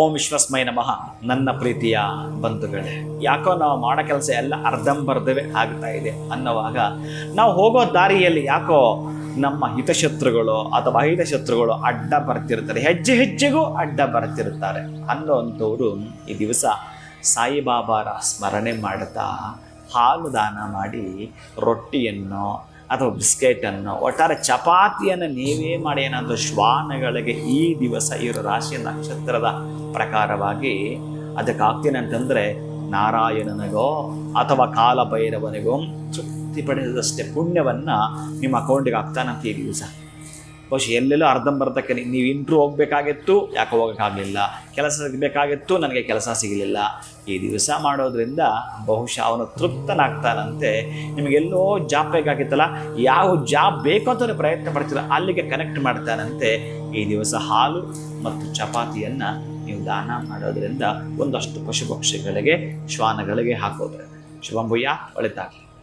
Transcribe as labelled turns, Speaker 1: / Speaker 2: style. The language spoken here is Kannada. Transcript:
Speaker 1: ಓಂ ವಿಶ್ವಸ್ಮೈ ನಮಃ. ನನ್ನ ಪ್ರೀತಿಯ ಬಂಧುಗಳೇ, ಯಾಕೋ ನಾವು ಮಾಡೋ ಕೆಲಸ ಎಲ್ಲ ಅರ್ಧಂಬರ್ಧವೇ ಆಗ್ತಾ ಇದೆ ಅನ್ನೋವಾಗ, ನಾವು ಹೋಗೋ ದಾರಿಯಲ್ಲಿ ಯಾಕೋ ನಮ್ಮ ಹಿತಶತ್ರುಗಳು ಅಥವಾ ಹಿತಶತ್ರುಗಳು ಅಡ್ಡ ಬರ್ತಿರ್ತಾರೆ, ಹೆಜ್ಜೆ ಹೆಜ್ಜೆಗೂ ಅಡ್ಡ ಬರ್ತಿರ್ತಾರೆ ಅನ್ನೋವಂಥವ್ರು ಈ ದಿವಸ ಸಾಯಿಬಾಬಾರ ಸ್ಮರಣೆ ಮಾಡುತ್ತಾ ಹಾಲು ದಾನ ಮಾಡಿ ರೊಟ್ಟಿಯನ್ನು ಅಥವಾ ಬಿಸ್ಕೆಟನ್ನು, ಒಟ್ಟಾರೆ ಚಪಾತಿಯನ್ನು ನೀವೇ ಮಾಡಿ ಏನಾದರೂ ಶ್ವಾನಗಳಿಗೆ ಈ ದಿವಸ ಇರೋ ರಾಶಿ ನಕ್ಷತ್ರದ ಪ್ರಕಾರವಾಗಿ ಅದಕ್ಕಾಗ್ತೀನಿ ಅಂತಂದರೆ ನಾರಾಯಣನಿಗೋ ಅಥವಾ ಕಾಲಭೈರವನಿಗೋ ತೃಪ್ತಿ ಪಡೆದಷ್ಟೇ ಪುಣ್ಯವನ್ನು ನಿಮ್ಮ ಅಕೌಂಟಿಗೆ ಹಾಕ್ತಾನಂತ ಈ ದಿವಸ. ಬಹುಶಃ ಎಲ್ಲೆಲ್ಲೋ ಅರ್ಧಂಬರ್ಧಕ್ಕೆ ನೀವು ಇಂಟ್ರೂ ಹೋಗಬೇಕಾಗಿತ್ತು, ಯಾಕೆ ಹೋಗೋಕ್ಕಾಗಲಿಲ್ಲ, ಕೆಲಸ ಸಿಗಬೇಕಾಗಿತ್ತು, ನನಗೆ ಕೆಲಸ ಸಿಗಲಿಲ್ಲ. ಈ ದಿವಸ ಮಾಡೋದ್ರಿಂದ ಬಹುಶಃ ಅವನು ತೃಪ್ತನಾಗ್ತಾನಂತೆ. ನಿಮಗೆಲ್ಲೋ ಜಾಬ್ ಬೇಕಾಗಿತ್ತಲ್ಲ, ಯಾವ ಜಾಬ್ ಬೇಕು ಅಂತ ಪ್ರಯತ್ನ ಪಡ್ತೀರ ಅಲ್ಲಿಗೆ ಕನೆಕ್ಟ್ ಮಾಡ್ತಾನಂತೆ. ಈ ದಿವಸ ಹಾಲು ಮತ್ತು ಚಪಾತಿಯನ್ನು ನೀವು ದಾನ ಮಾಡೋದ್ರಿಂದ ಒಂದಷ್ಟು ಪಶು ಪಕ್ಷಿಗಳಿಗೆ, ಶ್ವಾನಗಳಿಗೆ ಹಾಕೋದ್ರೆ ಶುಭಂಭೂಯ, ಒಳಿತಾಗಲಿ.